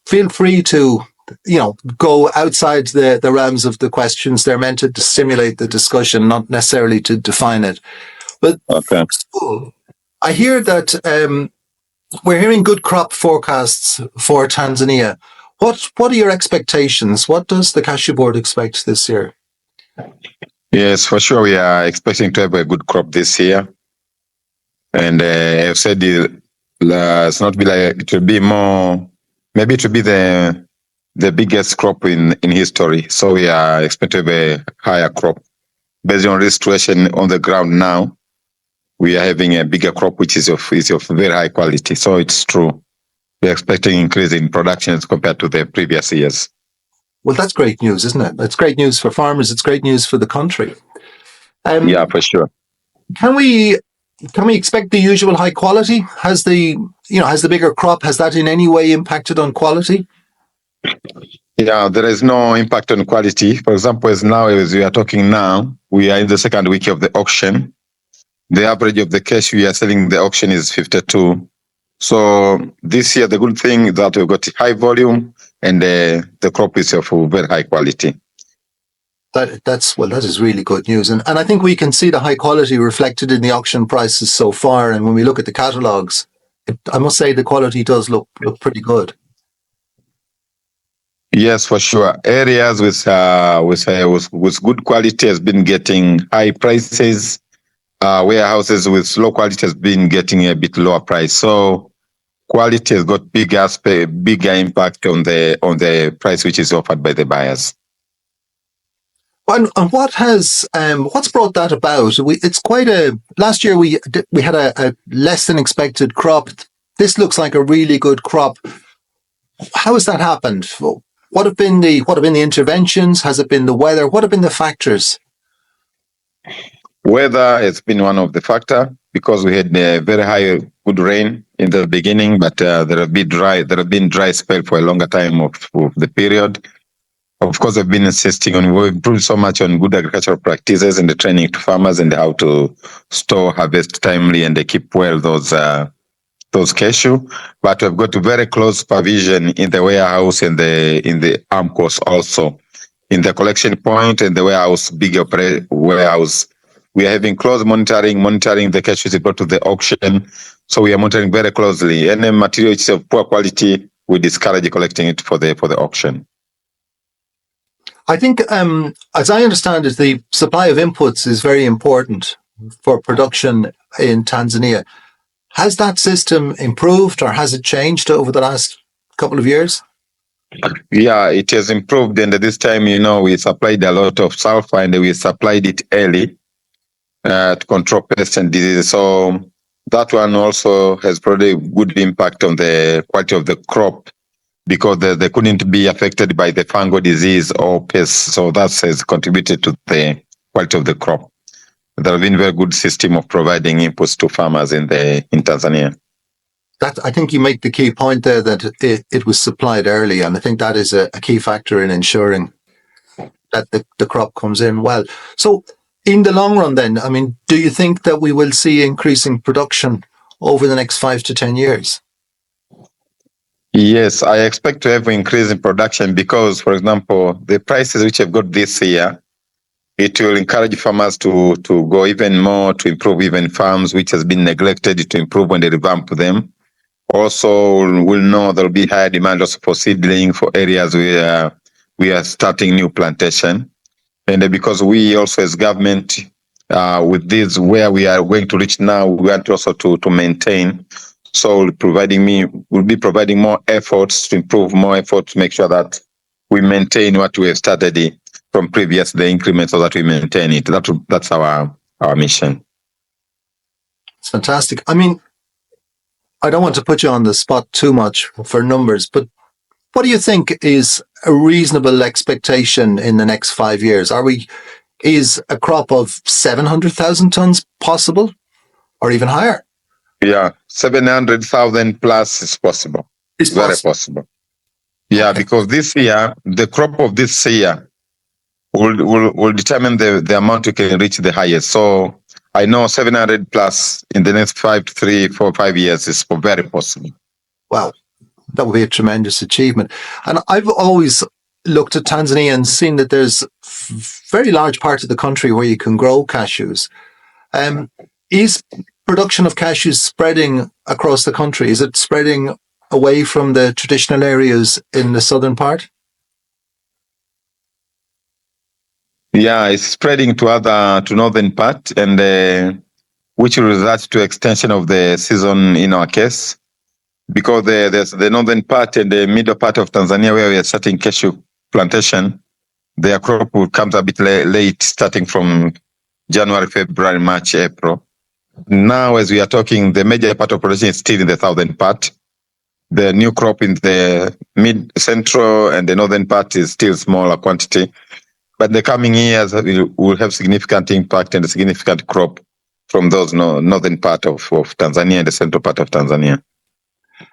feel free to, go outside the realms of the questions. They're meant to stimulate the discussion, not necessarily to define it. But okay. I hear that we're hearing good crop forecasts for Tanzania. What are your expectations? What does the Cashew Board expect this year? Yes, for sure. We are expecting to have a good crop this year. And I've said it's not be like, it will be more, maybe it will be the biggest crop in history. So we are expecting to have a higher crop. Based on the situation on the ground now, we are having a bigger crop, which is of very high quality. So it's true. We're expecting increase in productions compared to the previous years. Well, that's great news, isn't it? It's great news for farmers. It's great news for the country. Yeah, for sure. Can we expect the usual high quality? Has the bigger crop, has that in any way impacted on quality? Yeah, there is no impact on quality. For example, as we are talking now, we are in the second week of the auction. The average of the cash we are selling the auction is 52. So this year, the good thing is that we've got high volume and the crop is of very high quality. That is really good news. And I think we can see the high quality reflected in the auction prices so far. And when we look at the catalogues, I must say the quality does look pretty good. Yes, for sure. Areas with good quality has been getting high prices. Warehouses with low quality has been getting a bit lower price. So quality has got bigger impact on the price which is offered by the buyers. And what's brought that about? Last year we had a less than expected crop. This looks like a really good crop. How has that happened? What have been the interventions? Has it been the weather? What have been the factors? Weather has been one of the factors because we had a very high good rain in the beginning, but there have been dry spell for a longer time of the period. Of course, I've been insisting on, we've improved so much on good agricultural practices and the training to farmers and how to store, harvest timely, and they keep well those cashew. But we've got very close supervision in the warehouse and in the arm course also. In the collection point and the warehouse, warehouse, we are having close monitoring the cashews brought to the auction. So we are monitoring very closely. Any material which is of poor quality, we discourage collecting it for the auction. I think, as I understand it, the supply of inputs is very important for production in Tanzania. Has that system improved or has it changed over the last couple of years? Yeah, it has improved. And this time, we supplied a lot of sulfur and we supplied it early to control pests and diseases. So that one also has probably good impact on the quality of the crop, because they couldn't be affected by the fungal disease or pests. So that has contributed to the quality of the crop. There have been very good system of providing inputs to farmers in Tanzania. I think you make the key point there that it was supplied early, and I think that is a key factor in ensuring that the crop comes in well. So in the long run then, I mean, do you think that we will see increasing production over the next 5 to 10 years? Yes, I expect to have an increase in production because, for example, the prices which I've got this year, it will encourage farmers to go even more, to improve even farms which has been neglected, to improve when they revamp them. Also, we'll know there'll be higher demand also for seedling for areas where we are starting new plantation. And because we also as government, with this where we are going to reach now, we want also to maintain. So we'll be providing more efforts to improve more efforts to make sure that we maintain what we have started from previous, the increments, so that we maintain it. That's our mission. It's fantastic. I mean, I don't want to put you on the spot too much for numbers, but what do you think is a reasonable expectation in the next 5 years? Is a crop of 700,000 tons possible or even higher? Yeah, 700,000 plus is possible. It's very possible. Yeah, okay. Because this year, the crop of this year will determine the amount you can reach the highest. So I know 700 plus in the next 5 to 3, 4, 5 years is very possible. Wow. That would be a tremendous achievement. And I've always looked at Tanzania and seen that there's very large parts of the country where you can grow cashews. Is production of cashews spreading across the country? Is it spreading away from the traditional areas in the southern part? Yeah, it's spreading to northern part, and which results to extension of the season in our case, because there's the northern part and the middle part of Tanzania where we are starting cashew plantation. Their crop will come a bit late, starting from January, February, March, April. Now, as we are talking, the major part of production is still in the southern part. The new crop in the mid, central, and the northern part is still smaller quantity. But the coming years will have significant impact and a significant crop from those northern part of Tanzania and the central part of Tanzania.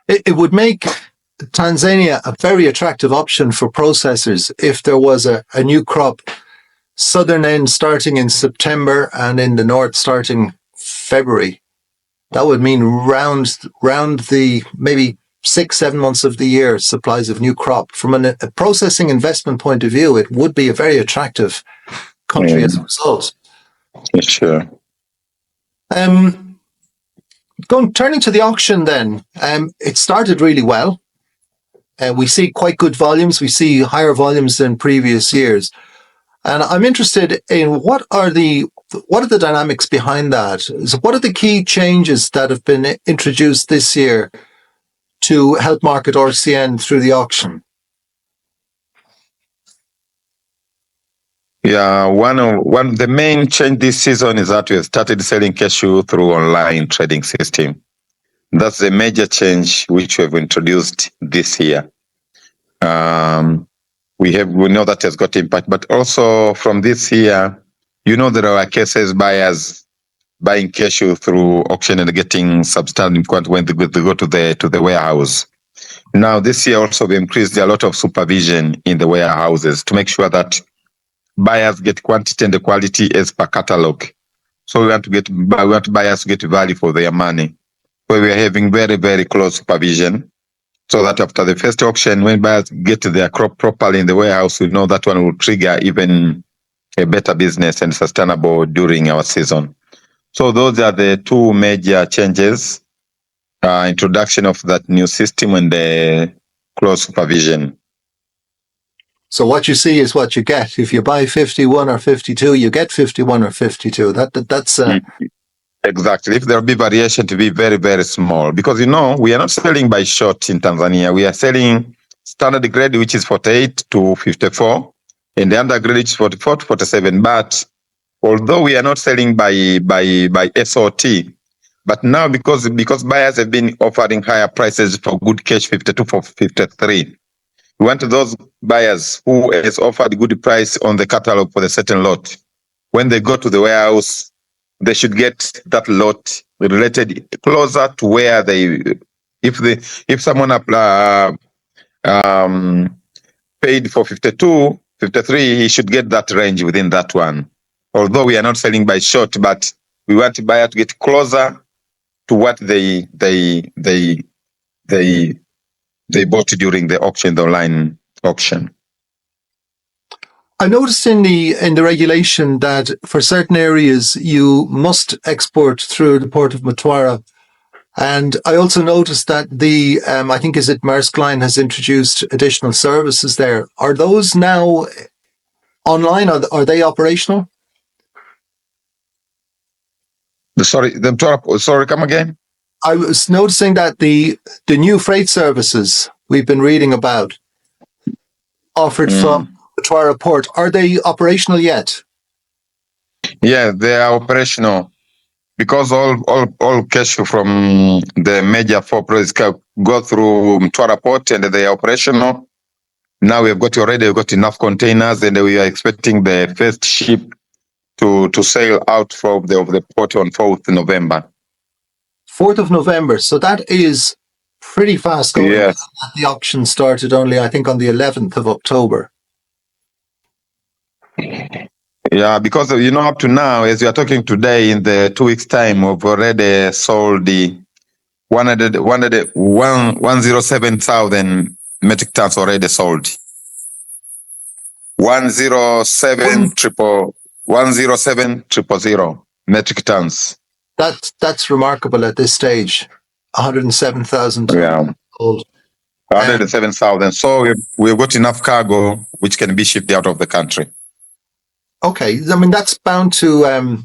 It would make Tanzania a very attractive option for processors if there was a new crop, southern end starting in September and in the north starting February. That would mean round the maybe 6-7 months of the year supplies of new crop. From a processing investment point of view, it would be a very attractive country as a result. Sure. Turning to the auction then, it started really well. We see quite good volumes. We see higher volumes than previous years. And I'm interested in what are the dynamics behind that? So what are the key changes that have been introduced this year to help market RCN through the auction? Yeah, the main change this season is that we have started selling cashew through online trading system. That's the major change which we have introduced this year. We know that has got impact, but also from this year, there are cases buyers buying cashew through auction and getting substandard quantity when they go to the warehouse. Now this year also we increased a lot of supervision in the warehouses to make sure that buyers get quantity and the quality as per catalog. So we want buyers to get value for their money. So we are having very, very close supervision, so that after the first auction, when buyers get their crop properly in the warehouse, we know that one will trigger even a better business and sustainable during our season. So those are the two major changes: introduction of that new system and the close supervision. So what you see is what you get. If you buy 51 or 52, you get 51 or 52. That's Exactly. If there will be variation, to be very, very small, because we are not selling by short in Tanzania. We are selling standard grade, which is 48 to 54, and the under grade, which is 44 to 47. But although we are not selling by SOT, but now because buyers have been offering higher prices for good cash 52 for 53, we want those buyers who has offered good price on the catalog for the certain lot, when they go to the warehouse, they should get that lot related closer to where if someone paid for 52, 53, he should get that range within that one. Although we are not selling by short, but we want the buyer to get closer to what they bought during the auction, the online auction. I noticed in the regulation that for certain areas you must export through the port of Mtwara, and I also noticed that the I think is it Maersk Line has introduced additional services there. Are those now online? Are they operational? Sorry, come again. I was noticing that the new freight services we've been reading about offered from Mtwara Port, are they operational yet? Yeah, they are operational, because all cashew from the major four projects go through Mtwara Port, and they are operational. Now we've got enough containers, and we are expecting the first ship to sail out from the port on 4th November. 4th of November. So that is pretty fast going. Yes. The auction started only, I think, on the 11th of October. Yeah, because up to now, as we are talking today, in the 2 weeks' time, we've already sold 107,000 metric tons already sold. 107,000 metric tons. That's remarkable at this stage. 107,000 Yeah. old. 107,000. So we've got enough cargo which can be shipped out of the country. Okay, I mean that's bound to.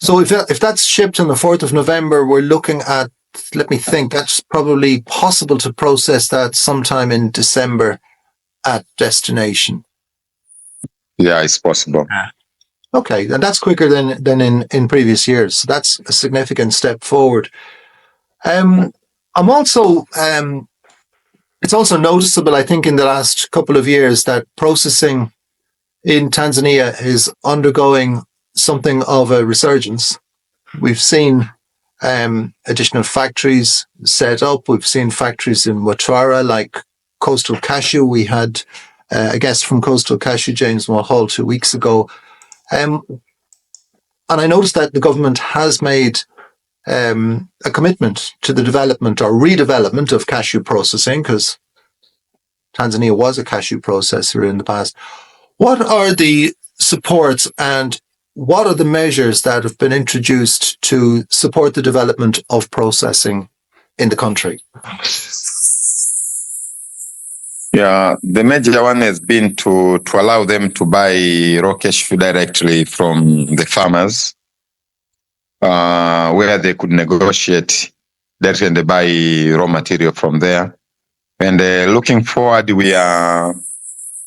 So if that's shipped on the 4th of November, we're looking at. Let me think. That's probably possible to process that sometime in December at destination. Yeah, it's possible. Okay, and that's quicker than in previous years. So that's a significant step forward. I'm also. It's also noticeable, I think, in the last couple of years that processing in Tanzania is undergoing something of a resurgence. We've seen additional factories set up. We've seen factories in Mtwara, like Coastal Cashew. We had a guest from Coastal Cashew, James Mulhall, 2 weeks ago. And I noticed that the government has made a commitment to the development or redevelopment of cashew processing, because Tanzania was a cashew processor in the past. What are the supports and what are the measures that have been introduced to support the development of processing in the country? Yeah, the major one has been to allow them to buy raw cashew directly from the farmers, where they could negotiate directly and they buy raw material from there. And looking forward, we are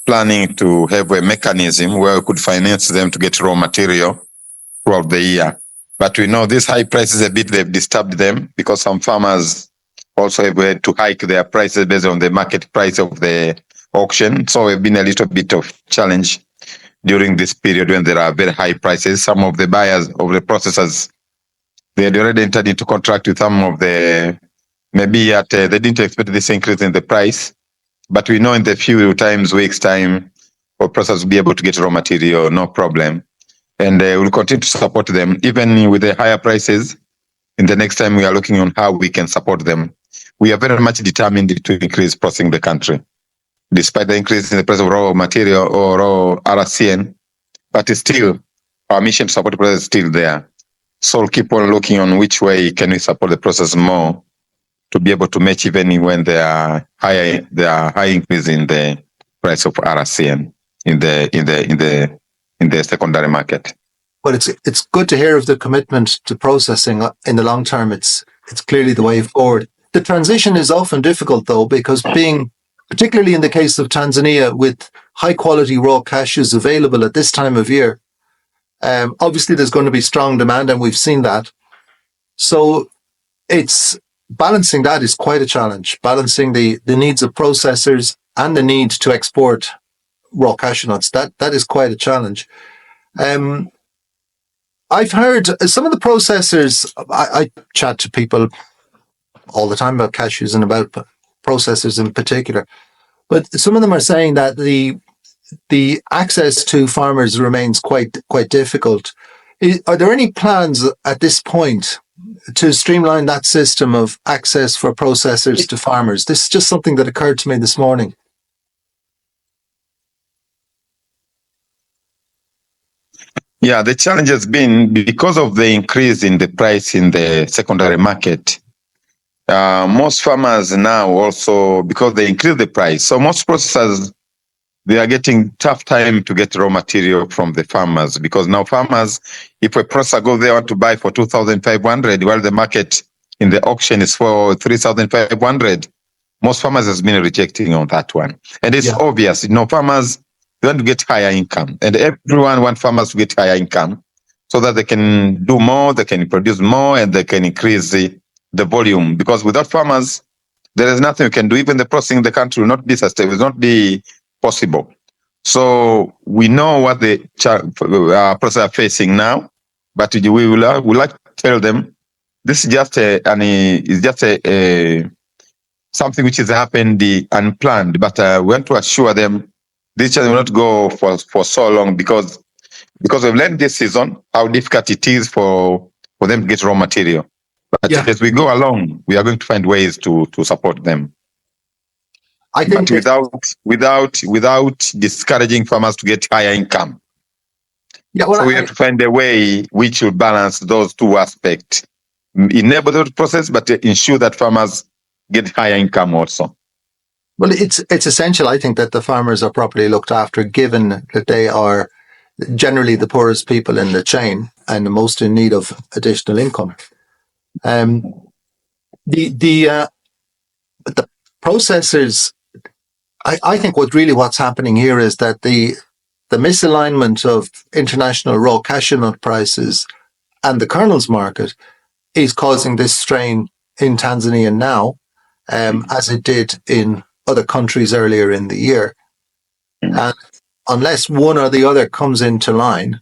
planning to have a mechanism where we could finance them to get raw material throughout the year. But we know these high prices a bit, they've disturbed them because some farmers also have had to hike their prices based on the market price of the auction. So it's been a little bit of challenge during this period when there are very high prices. Some of the buyers of the processors, they had already entered into contract with some of the, maybe they didn't expect this increase in the price. But we know in the few times, weeks time, our processors will be able to get raw material, no problem. And we'll continue to support them, even with the higher prices. In the next time, we are looking on how we can support them. We are very much determined to increase processing in the country, despite the increase in the price of raw material or raw RCN. But it's still, our mission to support the process is still there. So we'll keep on looking on which way can we support the process more to be able to match even when there are high increase in the price of RCN in the secondary market. Well, it's good to hear of the commitment to processing in the long term. It's clearly the way forward. The transition is often difficult, though, because particularly in the case of Tanzania, with high quality raw cashews available at this time of year, obviously there's going to be strong demand, and we've seen that. So it's balancing that is quite a challenge, balancing the needs of processors and the need to export raw cashew nuts. That is quite a challenge. I've heard some of the processors, I chat to people all the time about cashews and about processors in particular, but some of them are saying that the access to farmers remains quite difficult. Are there any plans at this point to streamline that system of access for processors to farmers? This is just something that occurred to me this morning. Yeah, the challenge has been because of the increase in the price in the secondary market. Most farmers now also, because they increase the price, so most processors, they are getting tough time to get raw material from the farmers, because now farmers, if a processor goes there want to buy for 2,500, while the market in the auction is for 3,500, most farmers has been rejecting on that one. And it's obvious, farmers, they want to get higher income, and everyone wants farmers to get higher income so that they can do more, they can produce more, and they can increase the volume. Because without farmers, there is nothing we can do. Even the processing in the country will not be sustainable, will not be possible. So we know what the processors are facing now, but we would like to tell them this is just something which has happened unplanned. But we want to assure them this will not go for so long, because we've learned this season how difficult it is for them to get raw material. But as we go along, we are going to find ways to support them. I think without discouraging farmers to get higher income. Yeah, well, so we have to find a way which will balance those two aspects. Enable the process, but ensure that farmers get higher income also. Well, it's essential, I think, that the farmers are properly looked after, given that they are generally the poorest people in the chain and the most in need of additional income. The processors, I think what's happening here is that the misalignment of international raw cashew nut prices and the kernels market is causing this strain in Tanzania now, as it did in other countries earlier in the year. And unless one or the other comes into line,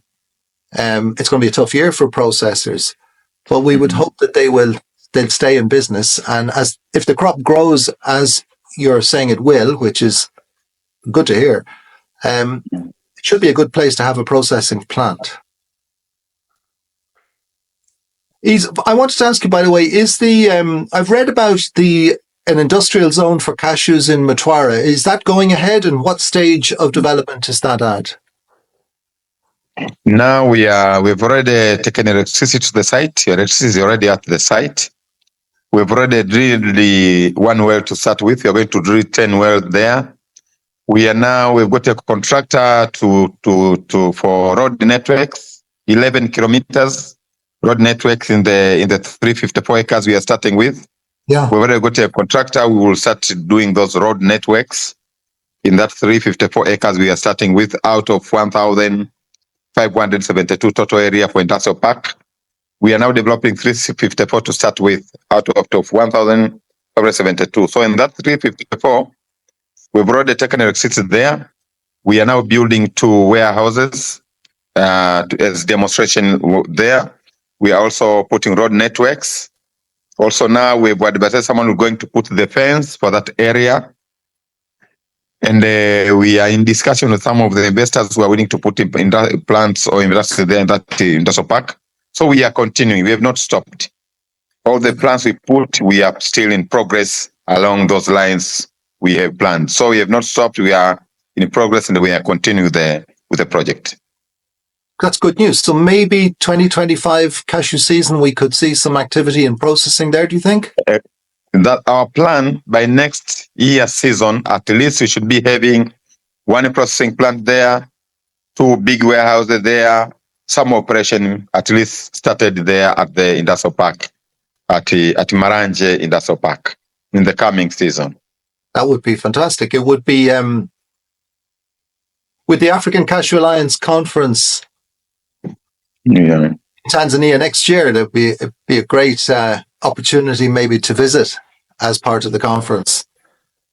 it's going to be a tough year for processors. But we would hope that they'll stay in business. And if the crop grows as you're saying it will, which is good to hear, it should be a good place to have a processing plant. I wanted to ask you, by the way, I've read about an industrial zone for cashews in Mtwara. Is that going ahead, and what stage of development is that at? Now we've already taken electricity to the site. Electricity is already at the site. We've already drilled one well to start with. We are going to drill 10 wells there. We've got a contractor for road networks, 11 kilometers road networks in the 354 acres we are starting with. Yeah. We've already got a contractor. We will start doing those road networks in that 354 acres we are starting with, out of 1,572 total area for industrial park. We are now developing 354 to start with, out of 1,572. So in that 354, we've already taken electricity there. We are now building 2 warehouses as demonstration there. We are also putting road networks. Also now we've advertised someone who's going to put the fence for that area. And we are in discussion with some of the investors who are willing to put in plants or invest there in that industrial park. So we are continuing. We have not stopped. All the plans we put, we are still in progress along those lines we have planned. So we have not stopped. We are in progress, and we are continuing with the project. That's good news. So maybe 2025 cashew season, we could see some activity in processing there, do you think? That our plan by next year season, at least we should be having 1 processing plant there, 2 big warehouses there, some operation at least started there at the industrial park, at Maranje Industrial Park in the coming season. That would be fantastic. It would be, with the African Cashew Alliance conference in Tanzania next year, it'd be a great opportunity maybe to visit as part of the conference.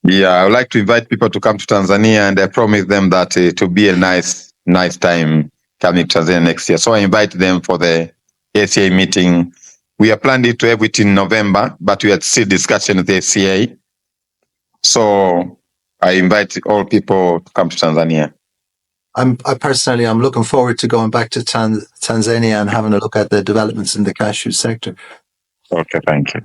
Yeah, I would like to invite people to come to Tanzania, and I promise them that it will be a nice time coming to Tanzania next year. So I invite them for the ACA meeting. We are planning to have it in November, but we are still discussing with the ACA. So I invite all people to come to Tanzania. I'm looking forward to going back to Tanzania and having a look at the developments in the cashew sector. Okay, thank you.